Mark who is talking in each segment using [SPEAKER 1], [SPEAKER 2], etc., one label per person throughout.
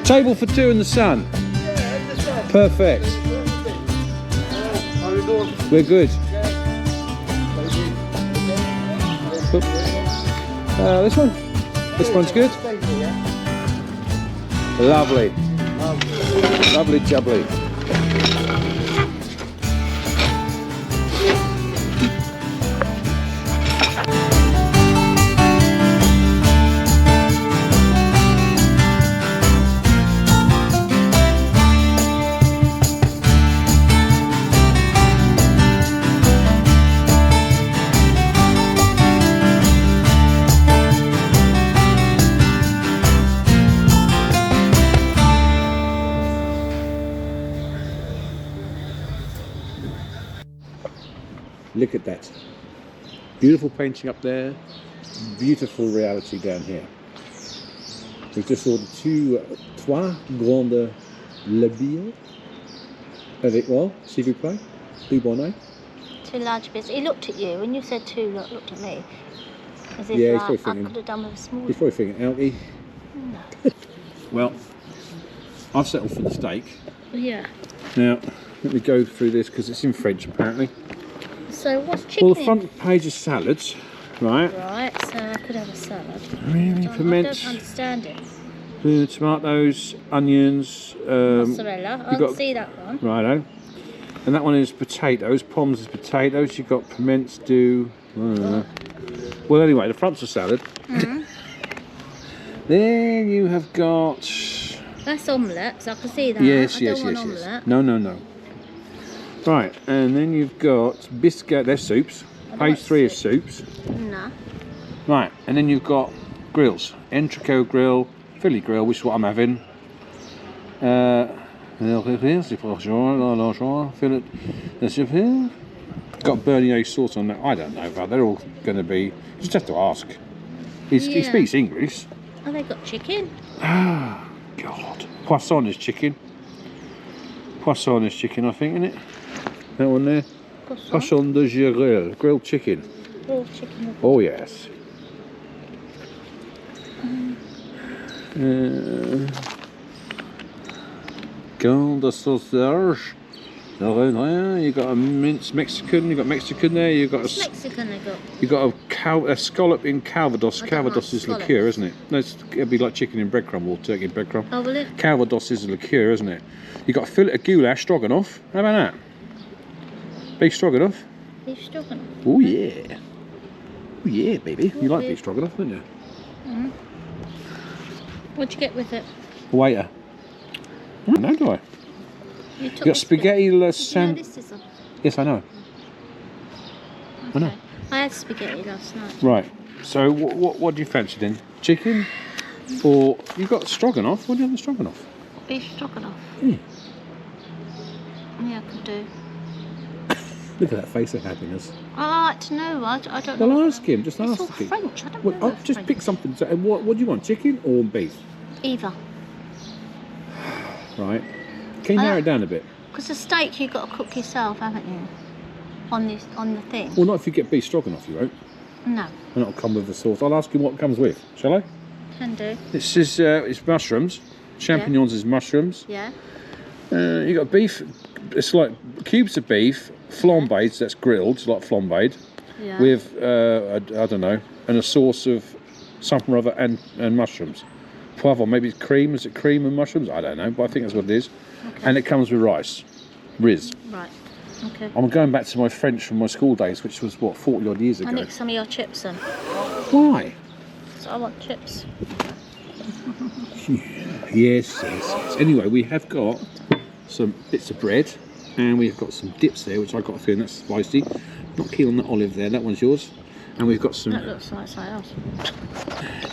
[SPEAKER 1] Table for two in the sun. Perfect.
[SPEAKER 2] How you doing?
[SPEAKER 1] We're good. This one? This one's good. Lovely. Lovely jubbly. Look at that. Beautiful painting up there, beautiful reality down here. We've just ordered trois grandes labières. Avec what? S'il vous plaît? Du bonnet?
[SPEAKER 3] Two large bits. He looked at you when you said two. Looked at me. As if
[SPEAKER 1] Yeah, he's
[SPEAKER 3] like,
[SPEAKER 1] probably
[SPEAKER 3] I
[SPEAKER 1] thinking.
[SPEAKER 3] could have done with a small.
[SPEAKER 1] He's probably thinking, Alky.
[SPEAKER 3] No.
[SPEAKER 1] Well, I've settled for the steak.
[SPEAKER 3] Yeah.
[SPEAKER 1] Now, let me go through this because it's in French apparently.
[SPEAKER 3] So what's chicken?
[SPEAKER 1] Well, the front page is salads, right?
[SPEAKER 3] Right. So I could have a salad.
[SPEAKER 1] Really,
[SPEAKER 3] I
[SPEAKER 1] piment,
[SPEAKER 3] don't understand it.
[SPEAKER 1] tomatoes, onions.
[SPEAKER 3] Mozzarella. I
[SPEAKER 1] got-
[SPEAKER 3] can see that one.
[SPEAKER 1] Righto. And that one is potatoes. Poms is potatoes. You've got piments, do. Well, anyway, the front's a salad. Then you have got.
[SPEAKER 3] That's omelette. So I can see that.
[SPEAKER 1] Yes,
[SPEAKER 3] I
[SPEAKER 1] yes,
[SPEAKER 3] don't
[SPEAKER 1] yes,
[SPEAKER 3] want
[SPEAKER 1] yes.
[SPEAKER 3] omelette.
[SPEAKER 1] No, no, no. Right, and then you've got biscuit. They're soups.
[SPEAKER 3] I don't
[SPEAKER 1] Page
[SPEAKER 3] want
[SPEAKER 1] 3 is soups.
[SPEAKER 3] No.
[SPEAKER 1] Right, and then you've got grills. Entrecot grill, Philly grill, which is what I'm having. Fillet. Got Bernier sauce on that. I don't know, but they're all going to be. Just have to ask. He
[SPEAKER 3] Yeah.
[SPEAKER 1] speaks English.
[SPEAKER 3] Oh, they got chicken.
[SPEAKER 1] Ah, God. Poisson is chicken. Poisson is chicken, I think, isn't it? That one there. Poisson de Girel, grilled chicken.
[SPEAKER 3] Grilled chicken.
[SPEAKER 1] Oh yes. Grande sausage. You got a minced Mexican. You got Mexican there. You got
[SPEAKER 3] What's
[SPEAKER 1] a.
[SPEAKER 3] Mexican they got?
[SPEAKER 1] You got a scallop in Calvados.
[SPEAKER 3] I don't
[SPEAKER 1] Calvados
[SPEAKER 3] like
[SPEAKER 1] is
[SPEAKER 3] scallops.
[SPEAKER 1] liqueur, isn't it? No, it'd be like chicken in breadcrumb or turkey in breadcrumb.
[SPEAKER 3] Oh, will it?
[SPEAKER 1] Calvados is a liqueur, isn't it? You got a fillet of goulash stroganoff. How about that? Beef stroganoff.
[SPEAKER 3] Beef stroganoff.
[SPEAKER 1] Oh yeah. Oh yeah, baby. You like
[SPEAKER 3] yeah.
[SPEAKER 1] beef stroganoff, don't you?
[SPEAKER 3] What'd you get with it?
[SPEAKER 1] Waiter. No, do I?
[SPEAKER 3] You took
[SPEAKER 1] You got spaghetti la
[SPEAKER 3] No,
[SPEAKER 1] san.
[SPEAKER 3] this is a...
[SPEAKER 1] Yes, I know. I know.
[SPEAKER 3] Okay. I had spaghetti last night.
[SPEAKER 1] Right. So what do you fancy then? Chicken, or you got stroganoff? What do you have in stroganoff?
[SPEAKER 3] Beef stroganoff.
[SPEAKER 1] Mm.
[SPEAKER 3] Yeah, I could do.
[SPEAKER 1] Look at that face of happiness.
[SPEAKER 3] I like to know. I don't know.
[SPEAKER 1] Well, ask him. Just
[SPEAKER 3] It's
[SPEAKER 1] ask
[SPEAKER 3] all
[SPEAKER 1] him.
[SPEAKER 3] French. I don't
[SPEAKER 1] Well,
[SPEAKER 3] know.
[SPEAKER 1] I'll just
[SPEAKER 3] French.
[SPEAKER 1] pick something. So, what do you want? Chicken or beef?
[SPEAKER 3] Either.
[SPEAKER 1] Right. Can you
[SPEAKER 3] I
[SPEAKER 1] narrow
[SPEAKER 3] like-
[SPEAKER 1] it down a bit?
[SPEAKER 3] Because the steak you've got to cook yourself, haven't you? On the thing.
[SPEAKER 1] Well, not if you get beef stroganoff, you won't.
[SPEAKER 3] No.
[SPEAKER 1] And it'll come with the sauce. I'll ask him what it comes with. Shall I?
[SPEAKER 3] Can do.
[SPEAKER 1] This is it's mushrooms. Champignons is mushrooms.
[SPEAKER 3] Yeah.
[SPEAKER 1] You got beef. It's like cubes of beef, flambéed. So that's grilled, like flambéed,
[SPEAKER 3] Yeah.
[SPEAKER 1] with I don't know, and a sauce of something or other and mushrooms. Poivron, maybe it's cream. Is it cream and mushrooms? I don't know, but I think that's what it is.
[SPEAKER 3] Okay.
[SPEAKER 1] And it comes with rice, riz.
[SPEAKER 3] Right. Okay.
[SPEAKER 1] I'm going back to my French from my school days, which was what 40 odd years
[SPEAKER 3] I
[SPEAKER 1] ago.
[SPEAKER 3] need some of your chips then.
[SPEAKER 1] Why?
[SPEAKER 3] So I want chips.
[SPEAKER 1] Yes, yes. Anyway, we have got some bits of bread and we've got some dips there, which I got a feeling that's spicy. Not keen on the olive there, that one's yours. And we've got some.
[SPEAKER 3] That looks like something else.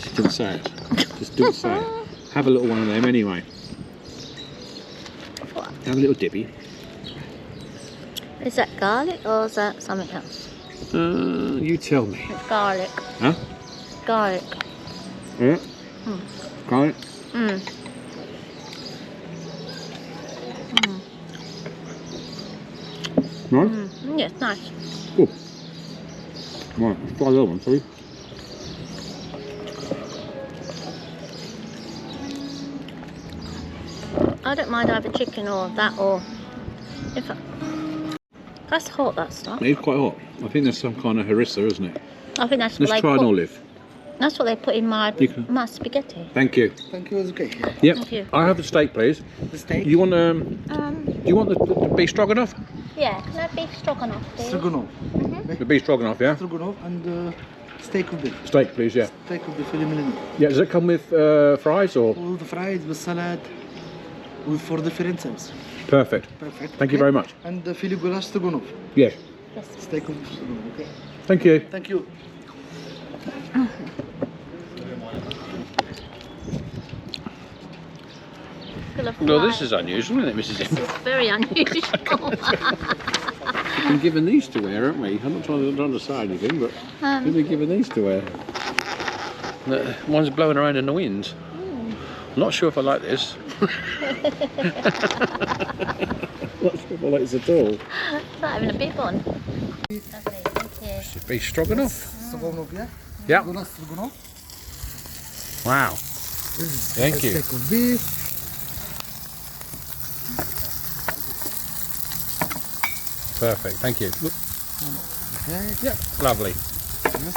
[SPEAKER 1] Just didn't say it. Just didn't say it. Have a little one of them anyway. Have a little dippy.
[SPEAKER 3] Is that garlic or is that something else?
[SPEAKER 1] You tell me.
[SPEAKER 3] It's garlic.
[SPEAKER 1] Huh?
[SPEAKER 3] Garlic.
[SPEAKER 1] Yeah. Garlic.
[SPEAKER 3] Mm.
[SPEAKER 1] Right.
[SPEAKER 3] Yeah, it's nice.
[SPEAKER 1] Good. Right, let's try the other one, shall we?
[SPEAKER 3] I don't mind either chicken or that, or if I, that's hot, that stuff.
[SPEAKER 1] It's quite hot. I think there's some kind of harissa, isn't it?
[SPEAKER 3] I think that's what
[SPEAKER 1] Let's
[SPEAKER 3] they
[SPEAKER 1] try an
[SPEAKER 3] put.
[SPEAKER 1] olive.
[SPEAKER 3] That's what they put in my
[SPEAKER 1] You can-
[SPEAKER 3] my spaghetti.
[SPEAKER 1] Thank you.
[SPEAKER 2] Thank you, it's okay.
[SPEAKER 1] Yep.
[SPEAKER 3] Thank you.
[SPEAKER 1] I have the steak, please.
[SPEAKER 2] The steak?
[SPEAKER 1] You want
[SPEAKER 3] Um,
[SPEAKER 1] you want the beef stroganoff?
[SPEAKER 3] yeah. Can I have beef stroganoff, please?
[SPEAKER 2] Stroganoff.
[SPEAKER 1] The beef stroganoff, yeah.
[SPEAKER 2] Stroganoff and steak of beef.
[SPEAKER 1] Steak, please, yeah.
[SPEAKER 2] Steak of beef filet mignon.
[SPEAKER 1] Yeah. Does it come with fries or?
[SPEAKER 2] All the fries with salad with 4 different sauces.
[SPEAKER 1] Perfect.
[SPEAKER 2] Perfect.
[SPEAKER 1] Thank you very much.
[SPEAKER 2] And the filet goulash stroganoff.
[SPEAKER 1] Yes.
[SPEAKER 3] Yes.
[SPEAKER 2] Steak of beef stroganoff, okay?
[SPEAKER 1] Thank you.
[SPEAKER 2] Thank you.
[SPEAKER 1] Well, this is unusual, isn't it, Mrs.
[SPEAKER 3] This is very unusual.
[SPEAKER 1] We've been given these to wear, haven't we? I'm not trying to say anything, but we've been given these to wear. One's blowing around in the wind. I'm not sure if I like this. Not sure if I like this at all.
[SPEAKER 3] It's like having a big one. Lovely, thank you.
[SPEAKER 1] It's a beef stroganoff.
[SPEAKER 2] Stroganoff, yeah?
[SPEAKER 1] Yeah.
[SPEAKER 2] Goulash stroganoff.
[SPEAKER 1] Wow. Thank you.
[SPEAKER 2] Steak of beef.
[SPEAKER 1] Perfect. Thank you.
[SPEAKER 2] Okay.
[SPEAKER 1] Yep. Lovely.
[SPEAKER 2] Yes.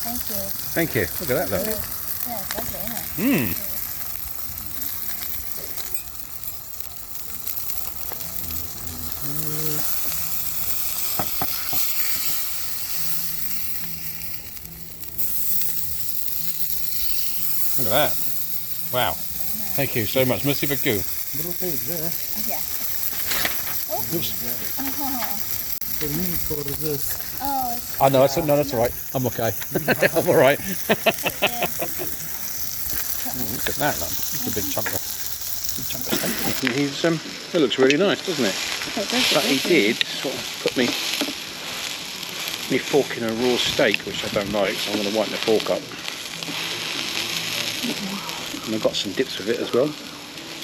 [SPEAKER 3] Thank you.
[SPEAKER 1] Thank you. Look at that, though.
[SPEAKER 3] Yeah, it's lovely, isn't it?
[SPEAKER 1] Mmm. Look at that. Wow. Thank you so much. Merci beaucoup.
[SPEAKER 3] Yeah.
[SPEAKER 1] Oops.
[SPEAKER 2] For me, for this.
[SPEAKER 3] Oh,
[SPEAKER 1] Oh, no, that's all right. I'm okay. I'm all right. Look at that, look. It's a big chunk of steak. He's, it looks really nice, doesn't it? But he did sort of put me fork in a raw steak, which I don't like, so I'm going to wipe the fork up. And I've got some dips with it as well. I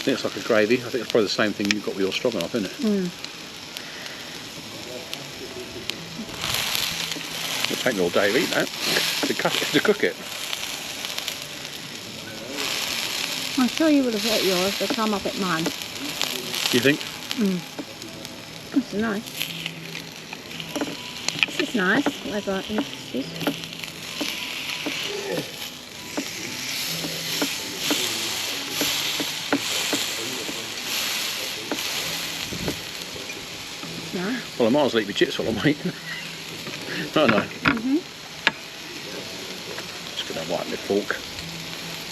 [SPEAKER 1] think it's like a gravy. I think it's probably the same thing you've got with your stroganoff, isn't it? It'll take me all day to eat that, to cook it.
[SPEAKER 3] I'm sure you would have got yours the time I got mine.
[SPEAKER 1] You think?
[SPEAKER 3] This is nice. This is nice. Whatever it is. No.
[SPEAKER 1] Well, I might as well eat my chips while I'm waiting. No. Just going to wipe my fork.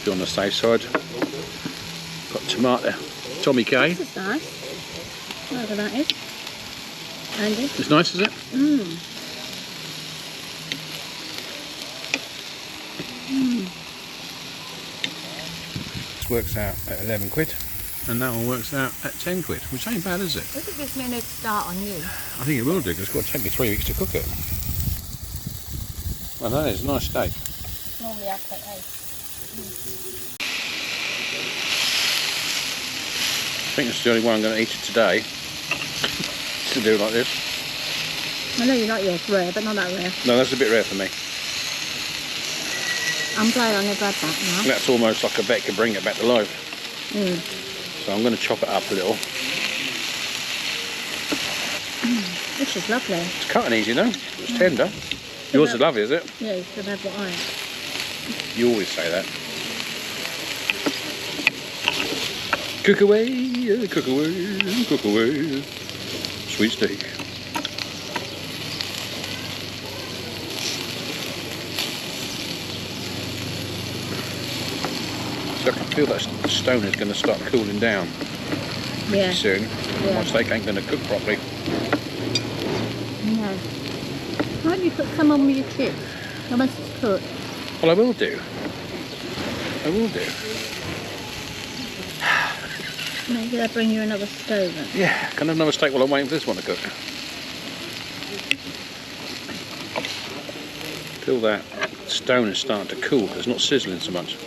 [SPEAKER 1] Be on the safe side. Got tomato. Tommy K.
[SPEAKER 3] This is nice. Whatever that is. Andy.
[SPEAKER 1] It's nice, is it? This works out at 11 quid. And that one works out at 10 quid, which ain't bad, is it?
[SPEAKER 3] I think it gives me a new start on you.
[SPEAKER 1] I think it will do, because it's got to take me 3 weeks to cook it. Well, that is a nice steak.
[SPEAKER 3] Normally I take 8.
[SPEAKER 1] I think it's the only one I'm going to eat it today. To do like this.
[SPEAKER 3] I know you like yours rare, but not that rare.
[SPEAKER 1] No, that's a bit rare for me.
[SPEAKER 3] I'm glad I never had that now.
[SPEAKER 1] That's almost like a vet could bring it back to life. So I'm going to chop it up a little.
[SPEAKER 3] This is lovely.
[SPEAKER 1] It's cutting easy, though. It's tender. Yours is lovely, is it?
[SPEAKER 3] Yeah, you should have what I have.
[SPEAKER 1] You always say that. Cook away, cook away, cook away. Sweet steak. So I can feel that stone is going to start cooling down
[SPEAKER 3] Yeah.
[SPEAKER 1] soon.
[SPEAKER 3] Yeah.
[SPEAKER 1] My steak ain't going to cook properly.
[SPEAKER 3] No. Why don't you put some on with your chips? Once it's cooked.
[SPEAKER 1] Well, I will do. I will do.
[SPEAKER 3] Maybe they'll bring you another stove then.
[SPEAKER 1] Yeah, can I have another steak while I'm waiting for this one to cook? Feel that stone is starting to cool. It's not sizzling so much.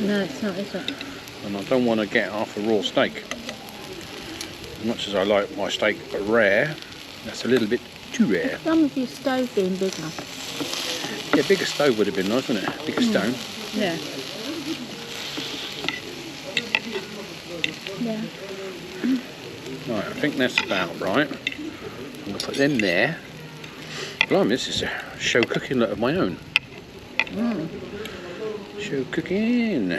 [SPEAKER 3] No, it's not, is it?
[SPEAKER 1] And I don't want to get off a raw steak. As much as I like my steak rare, that's a little bit too rare.
[SPEAKER 3] Some of your stove being bigger.
[SPEAKER 1] Yeah, bigger stove would have been nice, wouldn't it? Bigger stone.
[SPEAKER 3] Yeah. Yeah.
[SPEAKER 1] think that's about right. I'm going to put them there. Blimey, this is a show cooking of my own. Show cooking.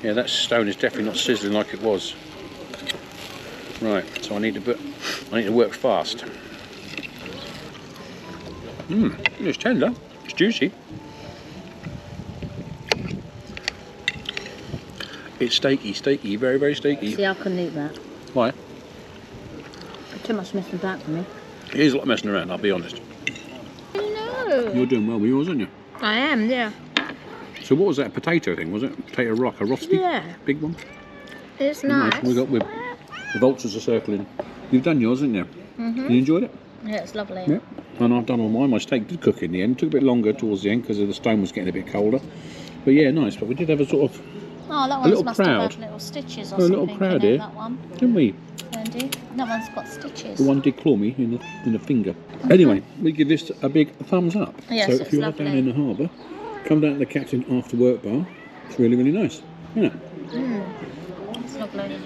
[SPEAKER 1] Yeah, that stone is definitely not sizzling like it was. Right, so I need to work fast. It's tender. It's juicy. It's steaky, very, very steaky.
[SPEAKER 3] See, I couldn't eat that.
[SPEAKER 1] Why?
[SPEAKER 3] Too much messing about for me.
[SPEAKER 1] It is a lot of messing around, I'll be honest.
[SPEAKER 3] No.
[SPEAKER 1] You're doing well with yours, aren't you?
[SPEAKER 3] I am, yeah.
[SPEAKER 1] So what was that potato thing? Was it potato rock, a rosti?
[SPEAKER 3] Yeah.
[SPEAKER 1] Big one?
[SPEAKER 3] It's nice.
[SPEAKER 1] We got with vultures are circling. You've done yours, haven't you? You enjoyed it?
[SPEAKER 3] Yeah, it's lovely.
[SPEAKER 1] Yeah. And I've done all mine. My steak did cook in the end. It took a bit longer towards the end because the stone was getting a bit colder. But yeah, nice. But we did have a sort of
[SPEAKER 3] Oh, that
[SPEAKER 1] little
[SPEAKER 3] one must
[SPEAKER 1] crowd.
[SPEAKER 3] have had little stitches or
[SPEAKER 1] A little
[SPEAKER 3] something
[SPEAKER 1] crowd
[SPEAKER 3] in
[SPEAKER 1] here.
[SPEAKER 3] it, that one.
[SPEAKER 1] Didn't we?
[SPEAKER 3] Andy. That one's got stitches.
[SPEAKER 1] The one did claw me in the finger. Anyway, we give this a big thumbs up.
[SPEAKER 3] Yes,
[SPEAKER 1] so if
[SPEAKER 3] it's
[SPEAKER 1] you're
[SPEAKER 3] lovely.
[SPEAKER 1] down in the harbour, come down to the Captain After Work Bar. It's really, really nice. Yeah.
[SPEAKER 3] It's lovely.